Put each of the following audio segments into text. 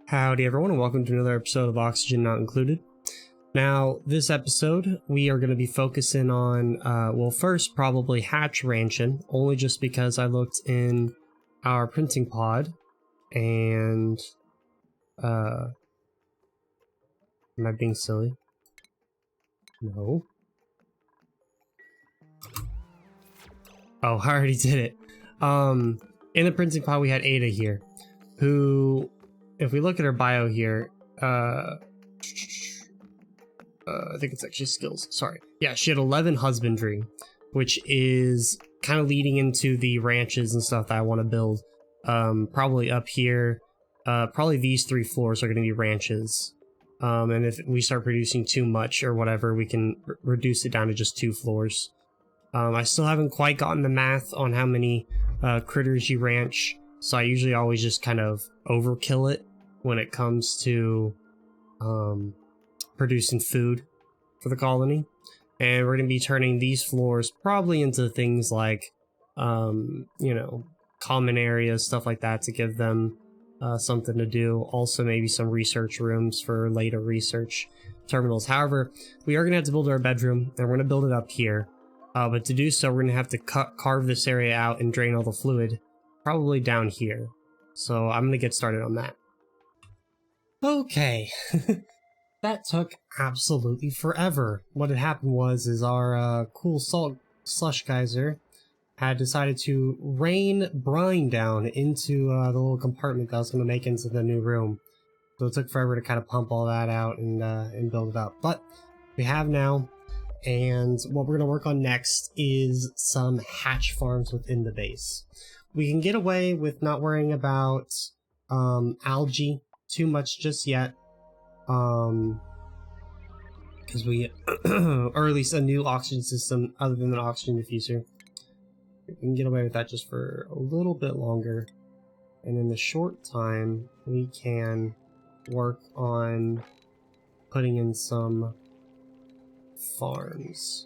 Howdy everyone, and welcome to another episode of Oxygen Not Included. Now, this episode, we are going to be focusing on, well, first, probably hatch ranching, only just because I looked in our printing pod, and, am I being silly? No. Oh, I already did it. In the printing pod, we had Ada here, who, if we look at her bio here, I think it's actually skills, sorry. Yeah, she had 11 husbandry, which is kind of leading into the ranches and stuff that I want to build. Probably up here, probably these 3 floors are going to be ranches. And if we start producing too much or whatever, we can reduce it down to just 2 floors. I still haven't quite gotten the math on how many critters you ranch, so I usually always just kind of overkill it when it comes to producing food for the colony. And we're going to be turning these floors probably into things like, you know, common areas, stuff like that, to give them something to do. Also maybe some research rooms for later research terminals. However, we are going to have to build our bedroom, and we're going to build it up here. But to do so, we're going to have to carve this area out and drain all the fluid, probably down here. So I'm going to get started on that. Okay, that took absolutely forever. What had happened was our cool salt slush geyser had decided to rain brine down into the little compartment that I was going to make into the new room. So it took forever to kind of pump all that out and build it up. But we have now, and what we're going to work on next is some hatch farms within the base. We can get away with not worrying about algae too much just yet, because we or at least a new oxygen system other than an oxygen diffuser. We can get away with that just for a little bit longer, and in the short time we can work on putting in some farms.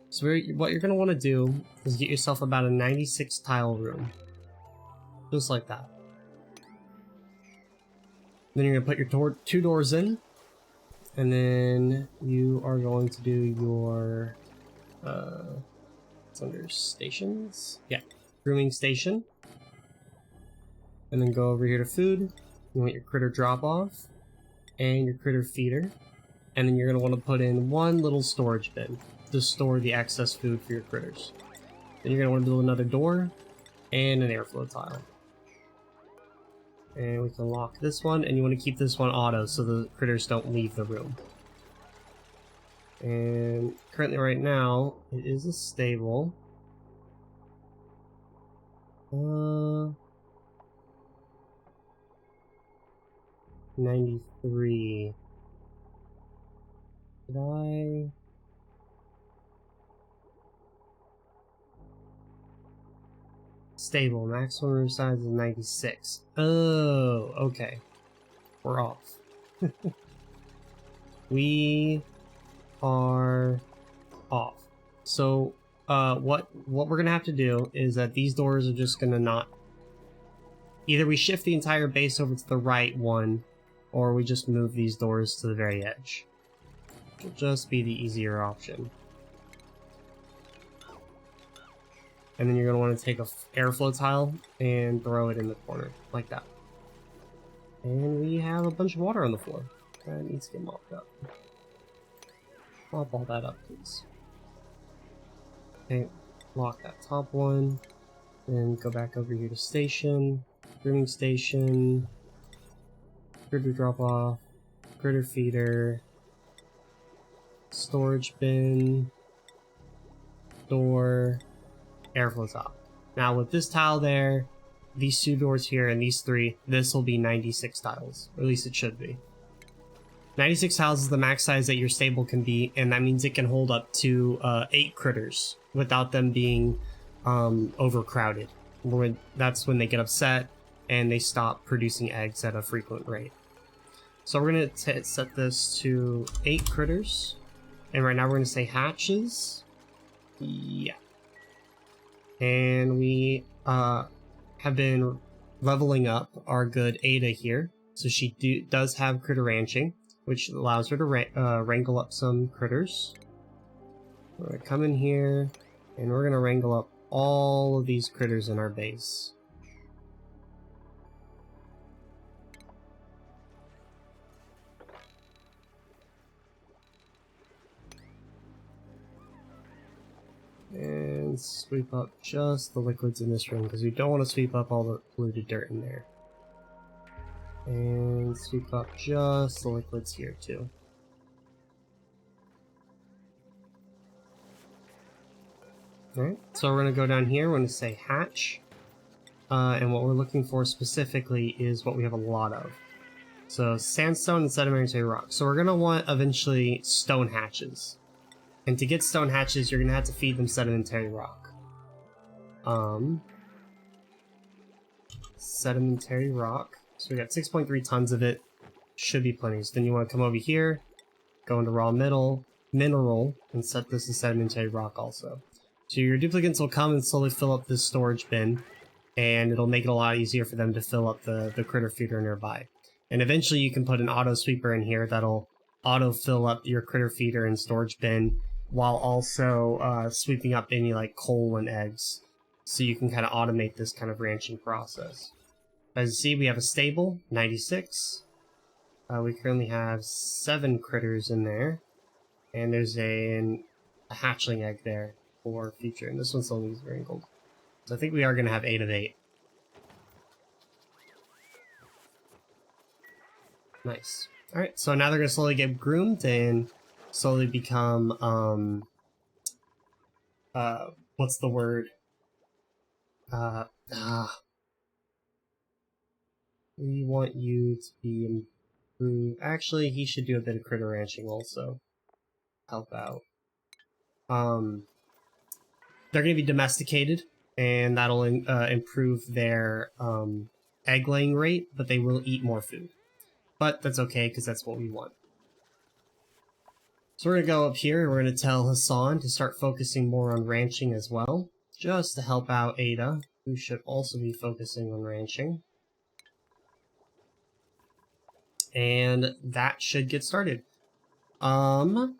So what you're going to want to do is get yourself about a 96 tile room, just like that. Then you're going to put your 2 doors in, and then you are going to do your, it's under stations? Yeah, grooming station. And then go over here to food. You want your critter drop off, and your critter feeder. And then you're going to want to put in 1 little storage bin to store the excess food for your critters. Then you're going to want to build another door, and an airflow tile. And we can lock this one, and you want to keep this one auto so the critters don't leave the room. And currently right now, it is a stable. 93. Did I... Stable, maximum room size is 96. Oh, okay. We're off. We are off. So, what we're gonna have to do is that these doors are just gonna not... Either we shift the entire base over to the right one, or we just move these doors to the very edge. It'll just be the easier option. And then you're going to want to take a airflow tile and throw it in the corner, like that. And we have a bunch of water on the floor. That needs to get mopped up. Mop all that up, please. Okay, lock that top one. Then go back over here to station, grooming station, critter drop off, critter feeder, storage bin, door, airflow top. Now with this tile there, these 2 doors here, and these 3, this will be 96 tiles. Or at least it should be. 96 tiles is the max size that your stable can be, and that means it can hold up to 8 critters without them being overcrowded. That's when they get upset and they stop producing eggs at a frequent rate. So we're going to set this to 8 critters. And right now we're going to say hatches. Yeah. And we have been leveling up our good Ada here. So she does have critter ranching, which allows her to wrangle up some critters. We're going to come in here, and we're going to wrangle up all of these critters in our base. And sweep up just the liquids in this room, because we don't want to sweep up all the polluted dirt in there. And sweep up just the liquids here too. Alright, so we're going to go down here, we're going to say hatch. And what we're looking for specifically is what we have a lot of. So sandstone and sedimentary rock. So we're going to want eventually stone hatches. And to get stone hatches, you're going to have to feed them sedimentary rock. Sedimentary rock. So we got 6.3 tons of it. Should be plenty. So then you want to come over here, go into raw mineral, and set this to sedimentary rock also. So your duplicates will come and slowly fill up this storage bin, and it'll make it a lot easier for them to fill up the critter feeder nearby. And eventually you can put an auto sweeper in here that'll auto fill up your critter feeder and storage bin, while also sweeping up any like coal and eggs. So you can kind of automate this kind of ranching process. As you see, we have a stable, 96. We currently have 7 critters in there. And there's a hatchling egg there for future. And this one still needs wrinkled. So I think we are going to have 8 of 8. Nice. Alright, so now they're going to slowly get groomed and slowly become, what's the word? We want you to be improved. Actually, he should do a bit of critter ranching also. Help out. They're going to be domesticated, and that'll improve their egg laying rate, but they will eat more food. But that's okay, because that's what we want. So we're going to go up here, and we're going to tell Hassan to start focusing more on ranching as well, just to help out Ada, who should also be focusing on ranching. And that should get started. So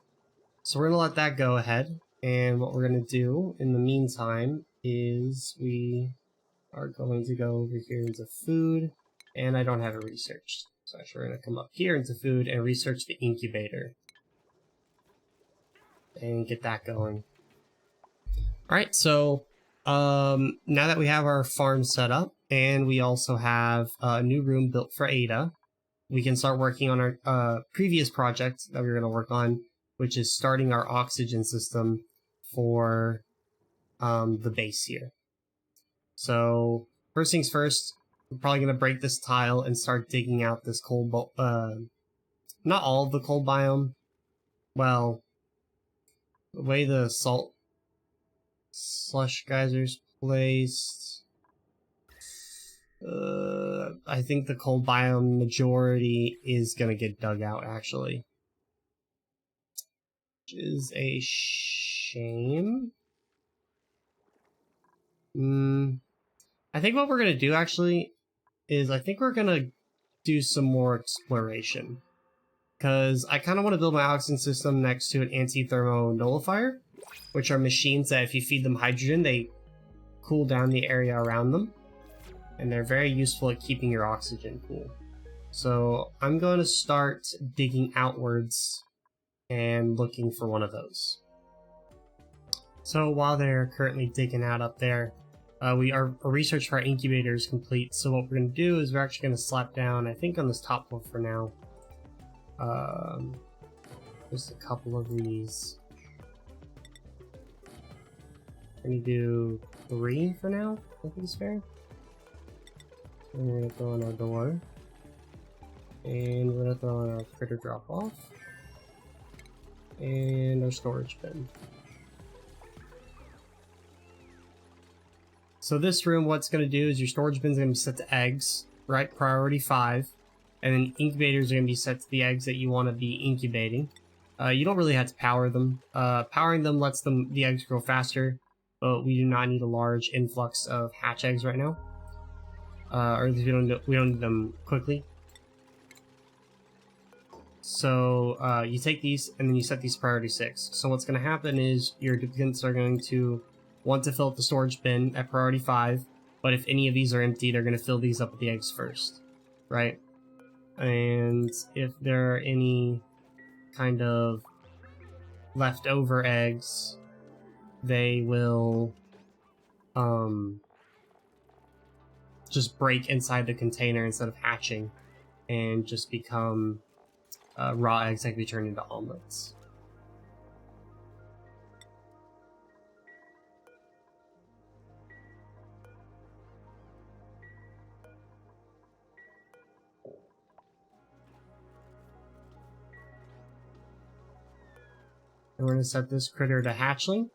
we're going to let that go ahead. And what we're going to do in the meantime is we are going to go over here into food. And I don't have it researched. So actually we're going to come up here into food and research the incubator. And get that going. Alright, so now that we have our farm set up, and we also have a new room built for Ada, we can start working on our previous project that we were going to work on, which is starting our oxygen system for the base here. So first things first, we're probably going to break this tile and start digging out this coal, not all of the coal biome. Well, the way the salt slush geysers placed, I think the coal biome majority is gonna get dug out, actually. Which is a shame. I think what we're gonna do, actually, is I think we're gonna do some more exploration. Because I kind of want to build my oxygen system next to an anti-thermo nullifier, which are machines that if you feed them hydrogen, they cool down the area around them. And they're very useful at keeping your oxygen cool. So I'm going to start digging outwards and looking for one of those. So while they're currently digging out up there, our research for our incubator is complete. So what we're going to do is we're actually going to slap down, I think on this top floor for now, just a couple of these. I'm going to do 3 for now, I think it's fair. And we're going to throw in our door. And we're going to throw in our critter drop-off. And our storage bin. So this room, what's going to do is your storage bin is going to be set to eggs, right? Priority 5. And then incubators are going to be set to the eggs that you want to be incubating. You don't really have to power them. Powering them lets the eggs grow faster, but we do not need a large influx of hatch eggs right now. Or at least we don't need them quickly. So you take these and then you set these priority 6. So what's going to happen is your duplicates are going to want to fill up the storage bin at priority 5, but if any of these are empty, they're going to fill these up with the eggs first, right? And if there are any kind of leftover eggs, they will just break inside the container instead of hatching and just become raw eggs that can be turned into omelets. And we're going to set this critter to hatchling.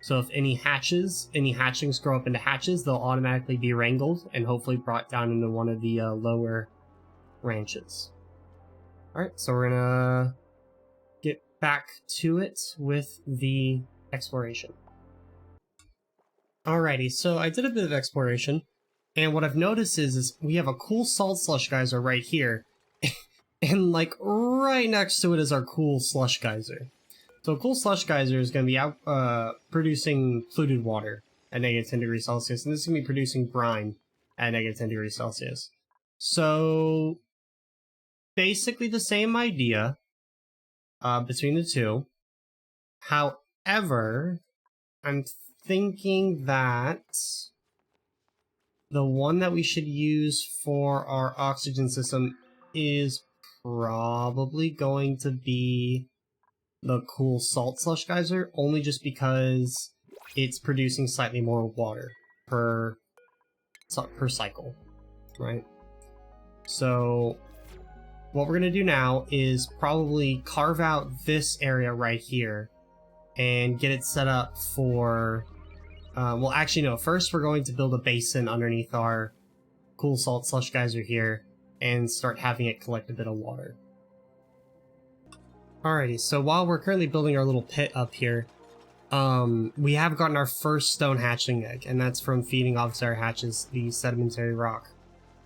So if any hatchlings grow up into hatches, they'll automatically be wrangled and hopefully brought down into one of the lower ranches. Alright, so we're gonna get back to it with the exploration. Alrighty, so I did a bit of exploration, and what I've noticed is we have a cool salt slush geyser right here, and like right next to it is our cool slush geyser. So a cool slush geyser is going to be out producing fluted water at -10°C, and this is going to be producing brine at -10°C. So basically the same idea between the two. However, I'm thinking that the one that we should use for our oxygen system is probably going to be the cool salt slush geyser, only just because it's producing slightly more water per cycle, right? So what we're going to do now is probably carve out this area right here and get it set up for well, actually no, first we're going to build a basin underneath our cool salt slush geyser here and start having it collect a bit of water. Alrighty, so while we're currently building our little pit up here, we have gotten our first stone hatchling egg, and that's from feeding off our hatches the sedimentary rock.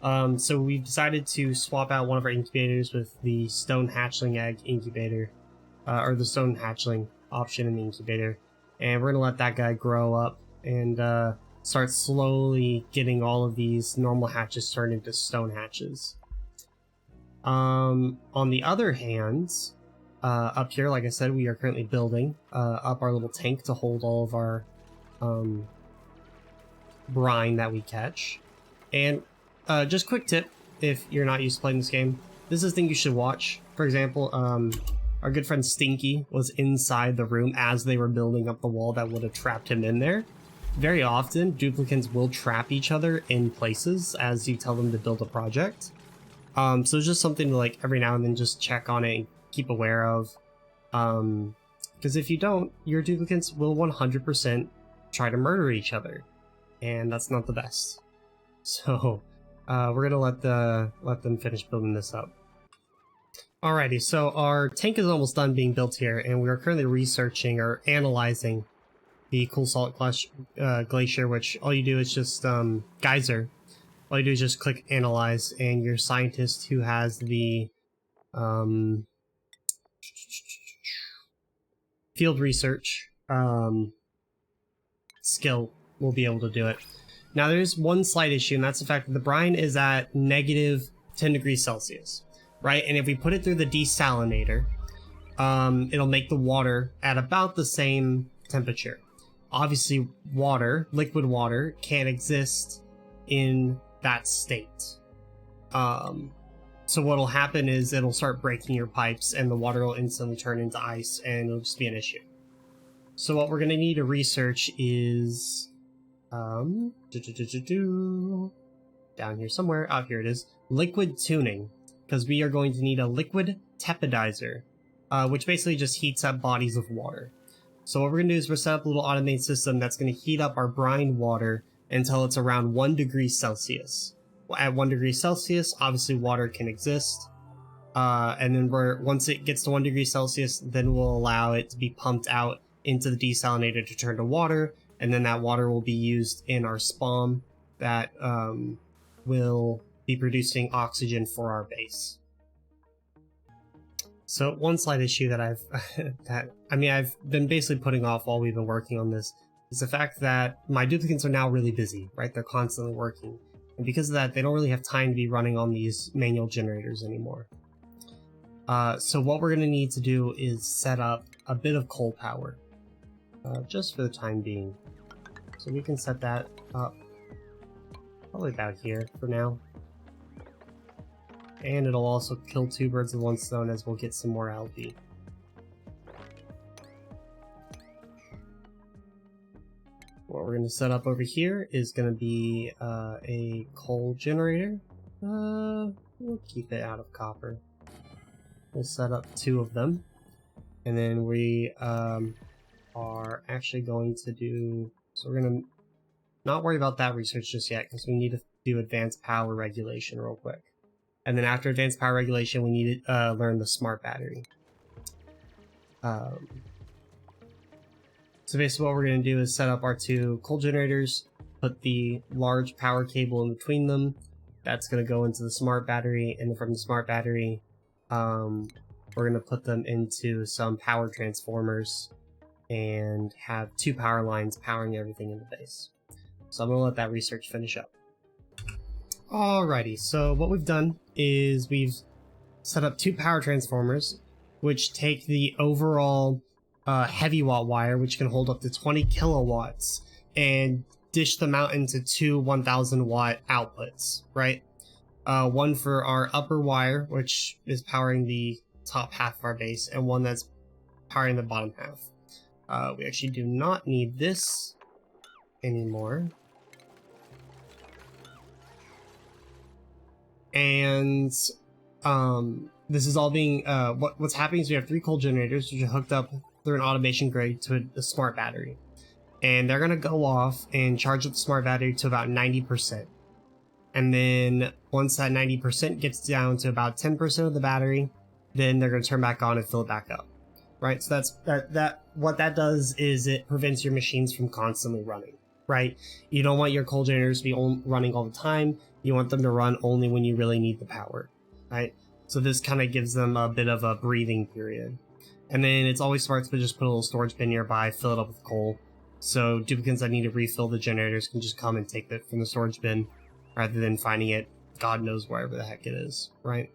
So we've decided to swap out one of our incubators with the stone hatchling egg incubator, or the stone hatchling option in the incubator, and we're gonna let that guy grow up and start slowly getting all of these normal hatches turned into stone hatches. On the other hand, up here, like I said, we are currently building up our little tank to hold all of our brine that we catch. And just quick tip, if you're not used to playing this game, this is a thing you should watch. For example, our good friend Stinky was inside the room as they were building up the wall that would have trapped him in there. Very often, duplicants will trap each other in places as you tell them to build a project. So it's just something to, like, every now and then just check on it and keep aware of, because if you don't, your duplicants will 100% try to murder each other, and that's not the best. So we're gonna let them finish building this up. Alrighty, so our tank is almost done being built here, and we are currently researching or analyzing the cool salt glacier, which all you do is just geyser. All you do is just click analyze, and your scientist who has the field research skill will be able to do it. Now there's one slight issue, and that's the fact that the brine is at -10°C, right? And if we put it through the desalinator, it'll make the water at about the same temperature. Obviously, liquid water, can't exist in that state. So what'll happen is it'll start breaking your pipes and the water will instantly turn into ice and it'll just be an issue. So what we're going to need to research is down here somewhere. Oh, here it is. Liquid tuning, because we are going to need a liquid tepidizer, which basically just heats up bodies of water. So what we're going to do is we're set up a little automated system that's going to heat up our brine water until it's around 1°C. At 1°C, obviously water can exist, and then once it gets to 1°C, then we'll allow it to be pumped out into the desalinator to turn to water, and then that water will be used in our spawn that will be producing oxygen for our base. So one slight issue that I've been basically putting off while we've been working on this is the fact that my duplicates are now really busy, right? They're constantly working. And because of that, they don't really have time to be running on these manual generators anymore. So what we're going to need to do is set up a bit of coal power, just for the time being. So we can set that up probably about here for now. And it'll also kill two birds with one stone, as we'll get some more LP. What we're going to set up over here is going to be a coal generator. We'll keep it out of copper. We'll set up 2 of them. And then we are actually going to do... So we're going to not worry about that research just yet, because we need to do advanced power regulation real quick. And then after advanced power regulation, we need to learn the smart battery. So basically what we're going to do is set up our 2 coal generators, put the large power cable in between them. That's going to go into the smart battery, and from the smart battery, we're going to put them into some power transformers and have 2 power lines powering everything in the base. So I'm going to let that research finish up. Alrighty, so what we've done is we've set up 2 power transformers, which take the overall heavy watt wire, which can hold up to 20 kilowatts, and dish them out into 2 1000 watt outputs, right? One for our upper wire, which is powering the top half of our base, and one that's powering the bottom half. We actually do not need this anymore. And this is all being what's happening is we have 3 coal generators which are hooked up through an automation grid to a smart battery, and they're gonna go off and charge up the smart battery to about 90%. And then once that 90% gets down to about 10% of the battery, then they're gonna turn back on and fill it back up, right? So that's what that does is it prevents your machines from constantly running, right? You don't want your coal generators to be running all the time. You want them to run only when you really need the power, right? So this kind of gives them a bit of a breathing period. And then it's always smart to just put a little storage bin nearby, fill it up with coal. So duplicates that need to refill the generators can just come and take it from the storage bin, rather than finding it God knows wherever the heck it is, right?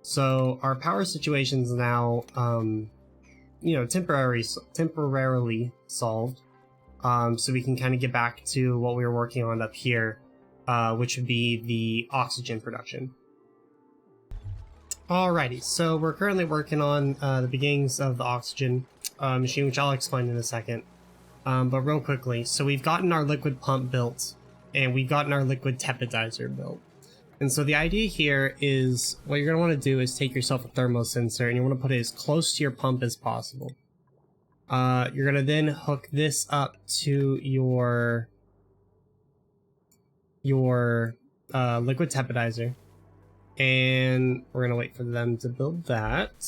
So our power situation is now, temporarily solved. So we can kind of get back to what we were working on up here, which would be the oxygen production. Alrighty, so we're currently working on the beginnings of the oxygen machine, which I'll explain in a second. But real quickly, so we've gotten our liquid pump built, and we've gotten our liquid tepidizer built. And so the idea here is, what you're going to want to do is take yourself a thermosensor, and you want to put it as close to your pump as possible. You're going to then hook this up to your liquid tepidizer, and we're going to wait for them to build that.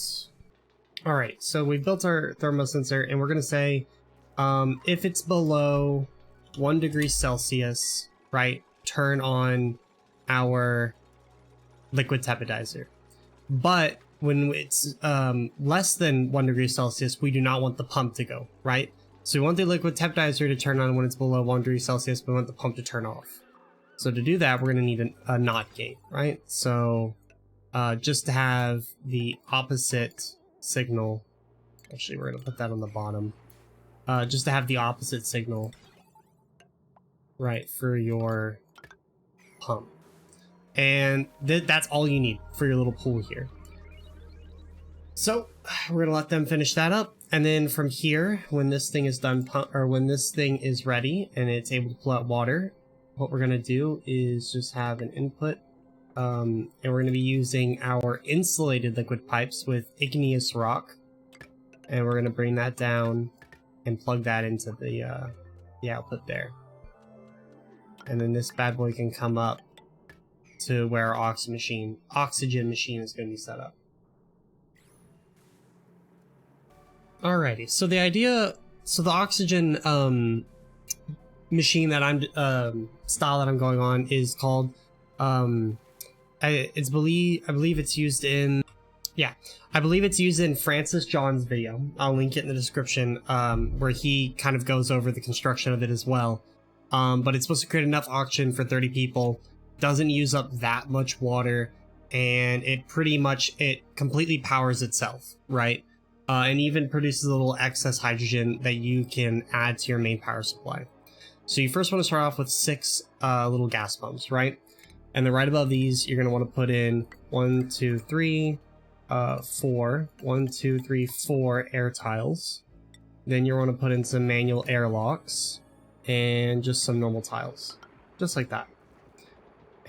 Alright, so we've built our thermosensor, and we're going to say, if it's below 1 degree Celsius, right, turn on our liquid tepidizer. But when it's less than 1 degree Celsius, we do not want the pump to go, right? So we want the liquid tepidizer to turn on when it's below 1 degree Celsius, but we want the pump to turn off. So to do that, we're going to need a NOT gate, right? So just to have the opposite signal, actually we're going to put that on the bottom, just to have the opposite signal, right, for your pump. And that's all you need for your little pool here. So we're gonna let them finish that up, and then from here, when this thing is done, when this thing is ready and it's able to pull out water, what we're gonna do is just have an input, and we're gonna be using our insulated liquid pipes with igneous rock, and we're gonna bring that down and plug that into the output there, and then this bad boy can come up to where our oxygen machine is going to be set up. Alrighty, so the oxygen machine that I'm style that I'm going on is called I believe it's used in Yeah, I believe it's used in Francis John's video. I'll link it in the description, where he kind of goes over the construction of it as well. But it's supposed to create enough oxygen for 30 people, doesn't use up that much water, and it completely powers itself, right? And even produces a little excess hydrogen that you can add to your main power supply. So you first want to start off with 6 little gas pumps, right? And then right above these, you're going to want to put in 1, 2, 3, 4. 1, 2, 3, 4 air tiles. Then you want to put in some manual airlocks and just some normal tiles, just like that.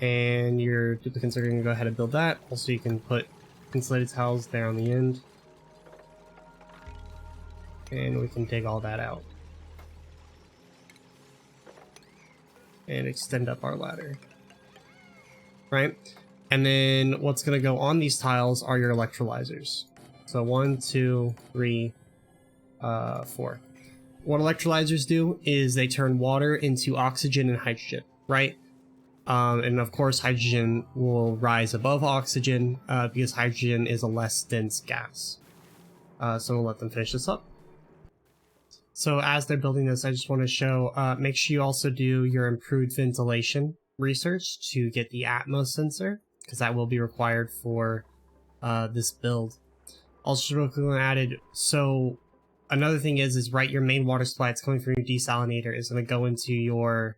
And your duplicates are going to go ahead and build that. Also, you can put insulated tiles there on the end. And we can dig all that out. And extend up our ladder. Right? And then what's going to go on these tiles are your electrolyzers. So 1, 2, 3, 4. What electrolyzers do is they turn water into oxygen and hydrogen, right? And of course, hydrogen will rise above oxygen because hydrogen is a less dense gas. So we'll let them finish this up. So as they're building this, I just want to show, make sure you also do your improved ventilation research to get the Atmos sensor, because that will be required for this build. Also, real quickly added, so another thing is right, your main water supply that's coming from your desalinator is going to go into your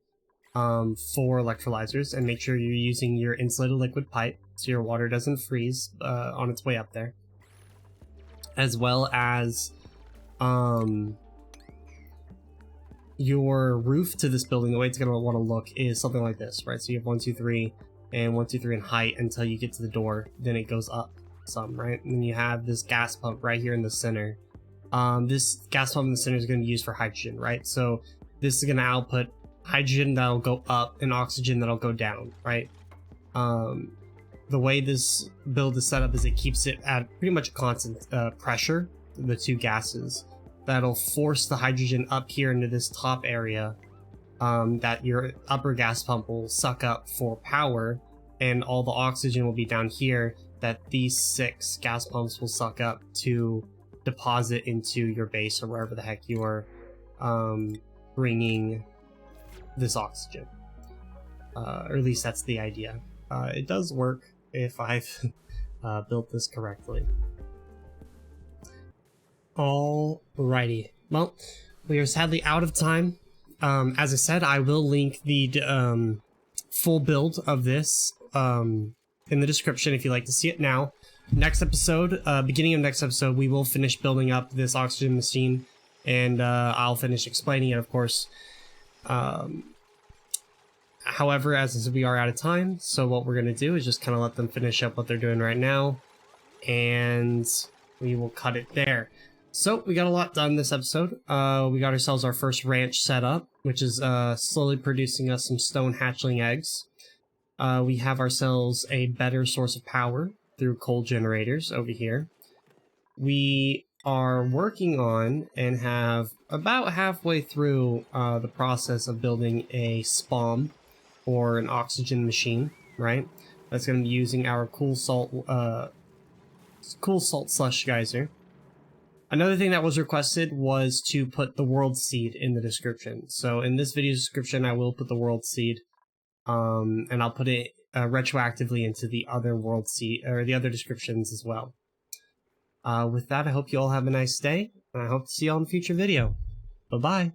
4 electrolyzers, and make sure you're using your insulated liquid pipe so your water doesn't freeze on its way up there. As well as your roof to this building, the way it's going to want to look is something like this, right? So you have 1, 2, 3, and 1, 2, 3 in height until you get to the door, then it goes up some, right? And then you have this gas pump right here in the center. This gas pump in the center is going to be used for hydrogen, right? So this is going to output hydrogen that'll go up and oxygen that'll go down, right? The way this build is set up is it keeps it at pretty much constant pressure, the 2 gases. That'll force the hydrogen up here into this top area that your upper gas pump will suck up for power, and all the oxygen will be down here that these 6 gas pumps will suck up to deposit into your base or wherever the heck you are bringing this oxygen. Or at least that's the idea. It does work if I've built this correctly. Alrighty, well, we are sadly out of time. As I said, I will link the full build of this in the description if you'd like to see it now. Next episode, beginning of next episode, we will finish building up this oxygen machine, and I'll finish explaining it, of course. However, as I said, we are out of time, so what we're going to do is just kind of let them finish up what they're doing right now, and we will cut it there. So, we got a lot done this episode. We got ourselves our first ranch set up, which is slowly producing us some stone hatchling eggs. We have ourselves a better source of power through coal generators over here. We are working on and have about halfway through the process of building a SPOM, or an oxygen machine, right? That's going to be using our cool salt slush geyser. Another thing that was requested was to put the world seed in the description. So in this video's description, I will put the world seed, and I'll put it retroactively into the other world seed, or the other descriptions as well. With that, I hope you all have a nice day, and I hope to see you all in a future video. Bye-bye.